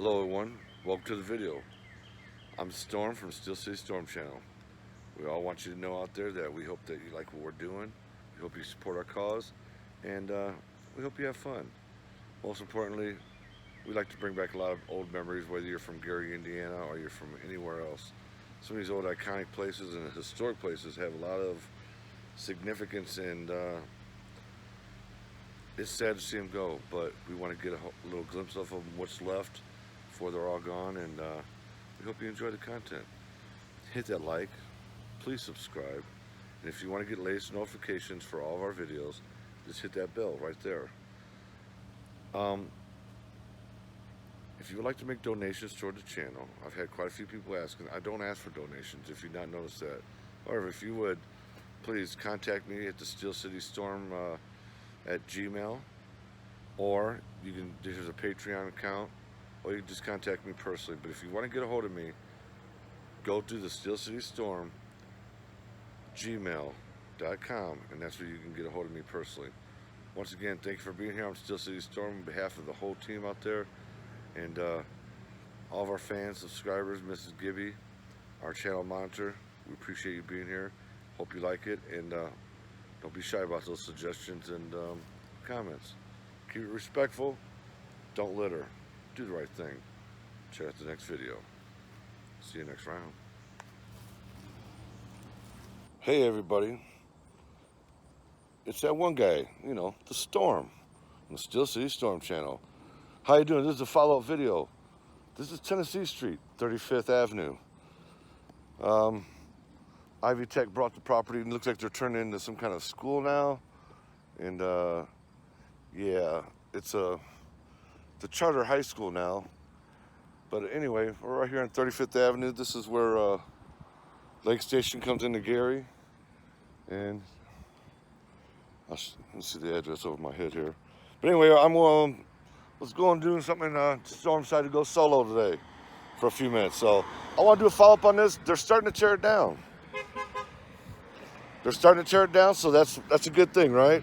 Hello everyone, welcome to the video. I'm Storm from Steel City Storm Channel. We all want you to know out there that we hope that you like what we're doing. We hope you support our cause, and we hope you have fun. Most importantly, we like to bring back a lot of old memories, whether you're from Gary, Indiana, or you're from anywhere else. Some of these old iconic places and historic places have a lot of significance, and it's sad to see them go, but we want to get a little glimpse of them, what's left before they're all gone, and we hope you enjoy the content. Hit that like, please subscribe, and if you want to get latest notifications for all of our videos, just hit that bell right there. If you would like to make donations toward the channel, I've had quite a few people asking. I don't ask for donations, if you've not noticed that. However, if you would, please contact me at the Steel City Storm at Gmail, or there's a Patreon account, or you can just contact me personally. But if you want to get a hold of me, go to the Steel City Storm gmail.com, and that's where you can get a hold of me personally. Once again, thank you for being here on Steel City Storm on behalf of the whole team out there, and all of our fans, subscribers, Mrs. Gibby, our channel monitor. We appreciate you being here. Hope you like it, and don't be shy about those suggestions and comments. Keep it respectful. Don't litter. Do the right thing. Check out the next video. See you next round. Hey everybody. It's that one guy, the Storm, on the Steel City Storm Channel. How you doing? This is a follow-up video. This is Tennessee Street, 35th Avenue. Ivy Tech brought the property, and it looks like they're turning into some kind of school now. And yeah, it's the charter high school now. But anyway, we're right here on 35th Avenue. This is where Lake Station comes into Gary. And let's see the address over my head here. But anyway, let's go and do something. Storm decided to go solo today for a few minutes. So I want to do a follow-up on this. They're starting to tear it down. They're starting to tear it down, so that's a good thing, right?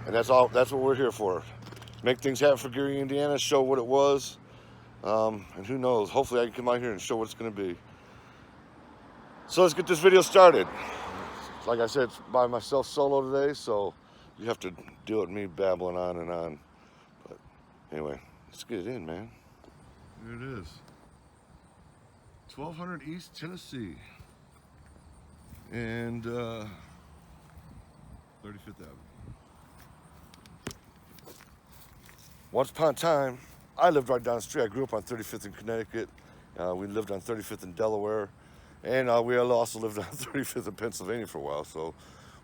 And that's what we're here for. Make things happen for Gary, Indiana, show what it was. And who knows, hopefully I can come out here and show what it's going to be. So let's get this video started. Like I said, it's by myself solo today, so you have to deal with me babbling on and on. But anyway, let's get it in, man. Here it is. 1200 East Tennessee. And 35th Avenue. Once upon a time, I lived right down the street. I grew up on 35th in Connecticut. We lived on 35th in Delaware. And we also lived on 35th in Pennsylvania for a while. So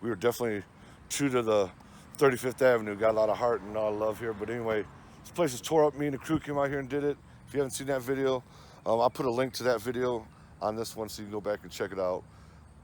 we were definitely true to the 35th Avenue. Got a lot of heart and a lot of love here. But anyway, this place is tore up. Me and the crew came out here and did it. If you haven't seen that video, I'll put a link to that video on this one so you can go back and check it out.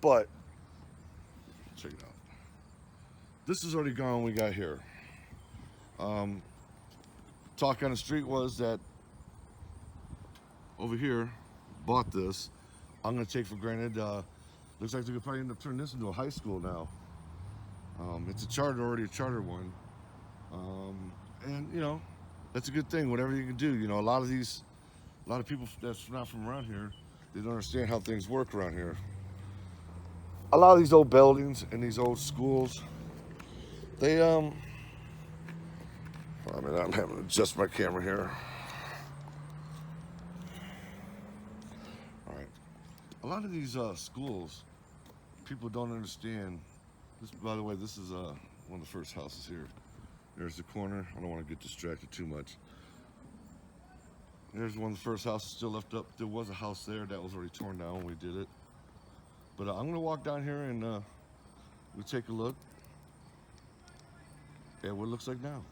But check it out. This is already gone when we got here. Talk on the street was that over here bought this. I'm gonna take for granted. Looks like they could probably end up turning this into a high school now. It's already a charter one. And that's a good thing. Whatever you can do. A lot of people that's not from around here, they don't understand how things work around here. A lot of these old buildings and these old schools, they I'm having to adjust my camera here. All right. A lot of these schools, people don't understand. This, by the way, this is one of the first houses here. There's the corner. I don't want to get distracted too much. There's one of the first houses still left up. There was a house there that was already torn down when we did it. But I'm gonna walk down here and we'll take a look at what it looks like now.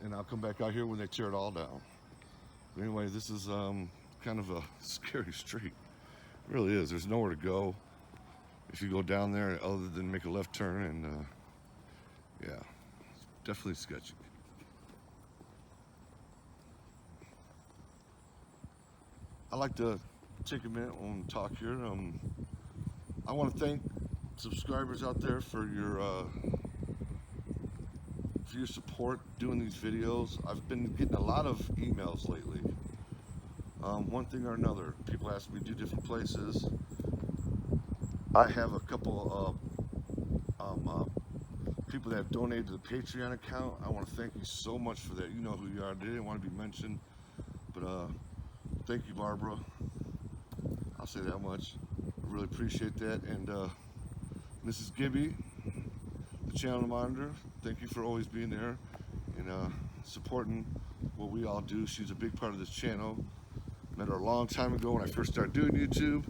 And I'll come back out here when they tear it all down. But anyway, this is kind of a scary street. It really is. There's nowhere to go if you go down there other than make a left turn, and yeah, it's definitely sketchy. I like to take a minute and talk here. I want to thank subscribers out there for your for your support doing these videos. I've been getting a lot of emails lately. One thing or another, people ask me to do different places. I have a couple of people that have donated to the Patreon account. I want to thank you so much for that. You know who you are. They didn't want to be mentioned, but thank you, Barbara. I'll say that much. I really appreciate that. And Mrs. Gibby, the channel monitor, thank you for always being there and supporting what we all do. She's a big part of this channel. Met her a long time ago when I first started doing YouTube.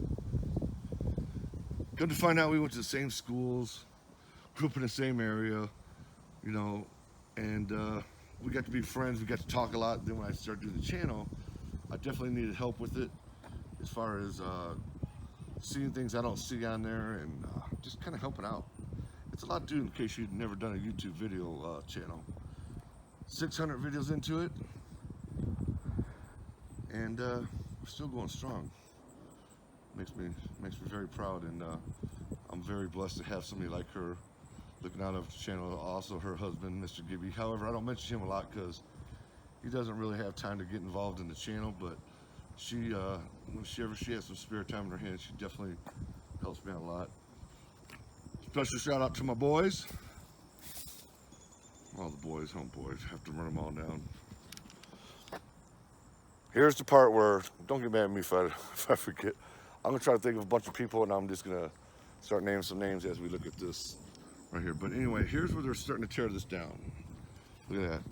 Come to find out, we went to the same schools, grew up in the same area, you know, and we got to be friends. We got to talk a lot. Then when I started doing the channel, I definitely needed help with it, as far as seeing things I don't see on there, and just kind of helping out. It's a lot to do in case you've never done a YouTube video channel. 600 videos into it, and we're still going strong. Makes me very proud, and I'm very blessed to have somebody like her looking out of the channel. Also her husband, Mr. Gibby. However, I don't mention him a lot because he doesn't really have time to get involved in the channel, but she, whenever she has some spare time in her hands, she definitely helps me out a lot. Special shout out to my boys. All the boys, homeboys, have to run them all down. Here's the part where, don't get mad at me if I forget. I'm gonna try to think of a bunch of people, and I'm just gonna start naming some names as we look at this right here. But anyway, here's where they're starting to tear this down. Look at that.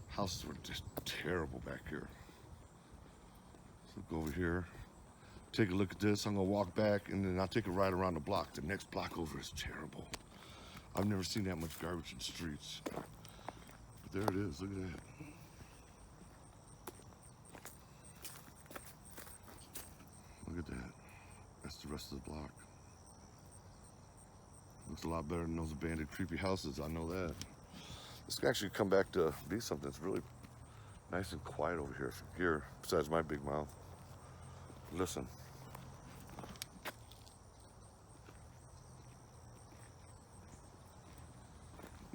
Houses were just terrible back here. So go over here, take a look at this. I'm gonna walk back, and then I'll take a ride around the block. The next block over is terrible. I've never seen that much garbage in the streets. But there it is, look at that. Look at that. That's the rest of the block. Looks a lot better than those abandoned, creepy houses, I know that. This can actually come back to be something that's really nice and quiet over here, besides my big mouth. Listen.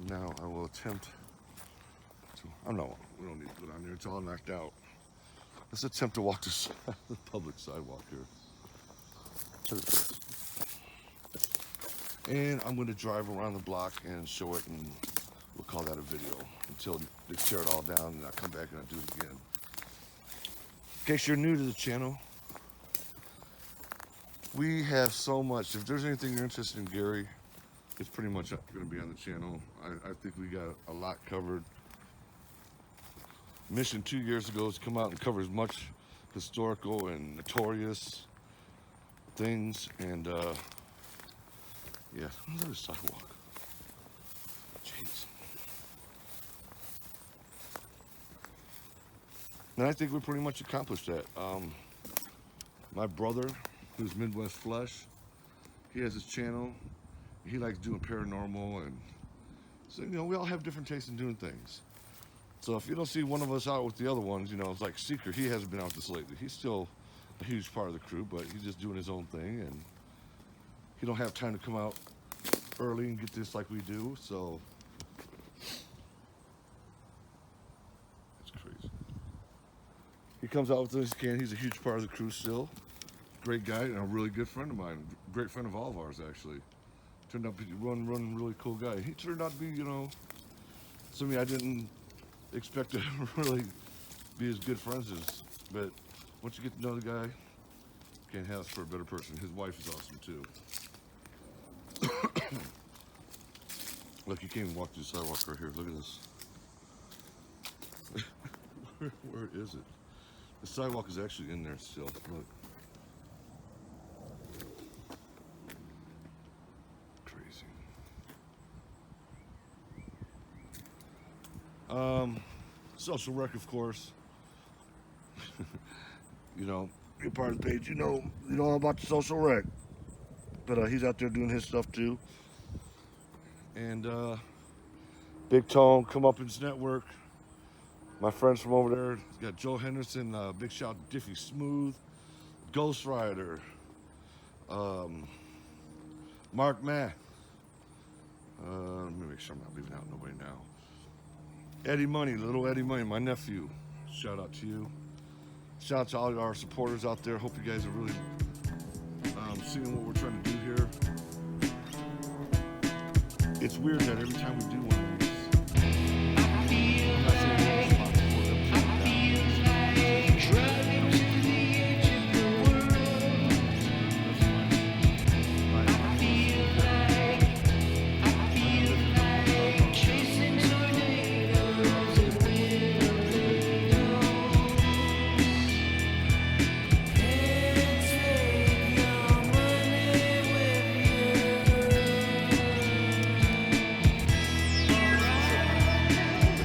Now I will attempt to, we don't need to go down there, it's all knocked out. Let's attempt to walk this the public sidewalk here. Look at this. And I'm gonna drive around the block and show it, and we'll call that a video until they tear it all down, and I'll come back and I'll do it again. In case you're new to the channel, we have so much. If there's anything you're interested in, Gary, it's pretty much going to be on the channel. I think we got a lot covered. Mission 2 years ago is to come out and cover as much historical and notorious things, and yeah, another sidewalk. Jeez. And I think we pretty much accomplished that. My brother, who's Midwest Flesh, he has his channel. He likes doing paranormal, and so, you know, we all have different tastes in doing things. So if you don't see one of us out with the other ones, you know, it's like Seeker. He hasn't been out this lately. He's still a huge part of the crew, but he's just doing his own thing, and he don't have time to come out early and get this like we do. So it's crazy. He comes out with this can. He's a huge part of the crew still. Great guy and a really good friend of mine. Great friend of all of ours, actually. Turned out to be one really cool guy. He turned out to be, you know, somebody I didn't expect to really be as good friends as. But once you get to know the guy, can't ask for a better person. His wife is awesome too. Look, you can't even walk through the sidewalk right here. Look at this. Where is it? The sidewalk is actually in there still. Look. Social rec, of course. You know, you're part of the page. You know all about the social rec. But he's out there doing his stuff too. And Big Tone, Come Up Ins Network. My friends from over there. Got Joe Henderson, big shout to Diffie Smooth, Ghost Rider, Mark Mack, Let me make sure I'm not leaving out nobody now. Eddie Money, little Eddie Money, my nephew. Shout out to you. Shout out to all our supporters out there. Hope you guys are really seeing what we're trying to do here. It's weird that every time we do one of these, I'm not saying we're responsible for them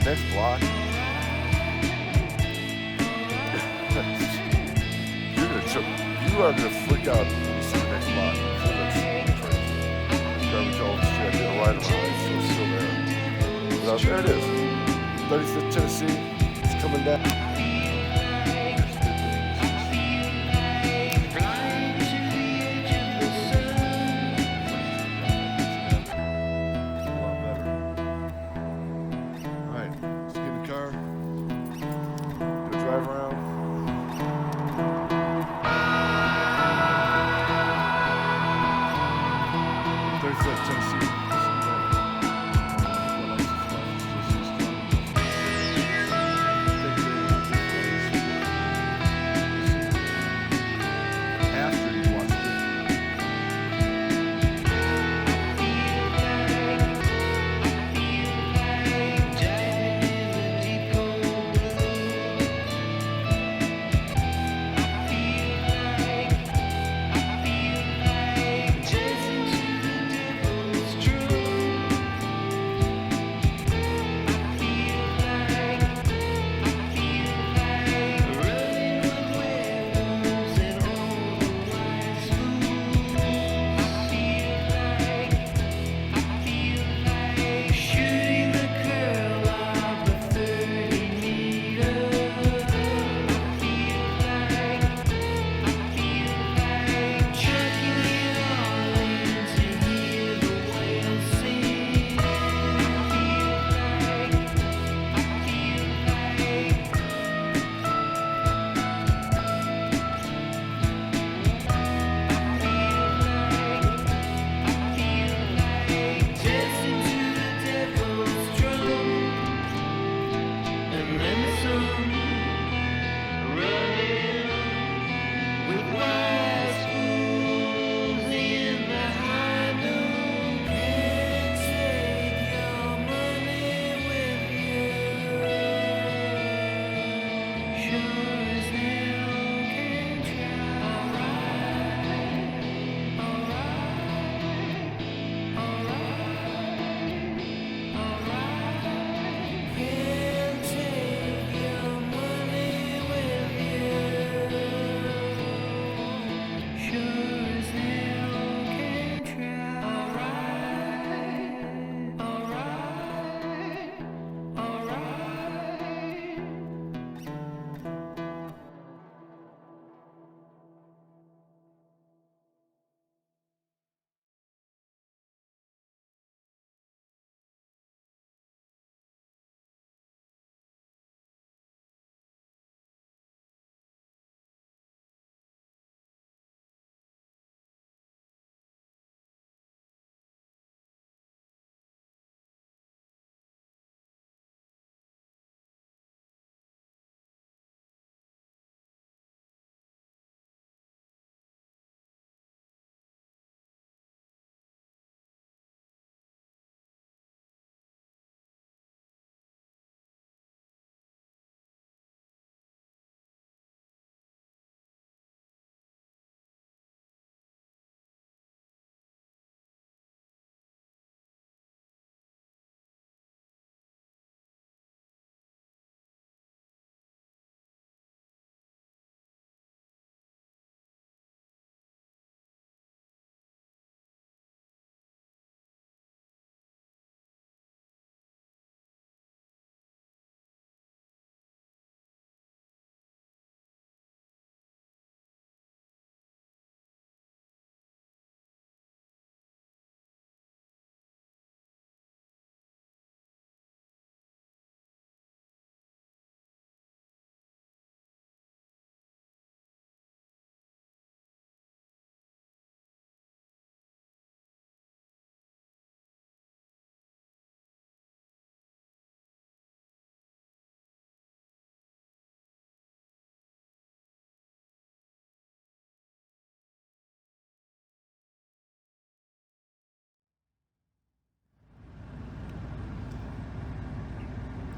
next block, you are gonna freak out when you see the next block. Garbage all the street, I did a ride around, it's still there. But there it is, 35th Tennessee, it's coming down. Drive around. Tennessee.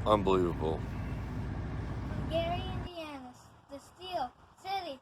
Unbelievable. From Gary, Indiana, the Steel City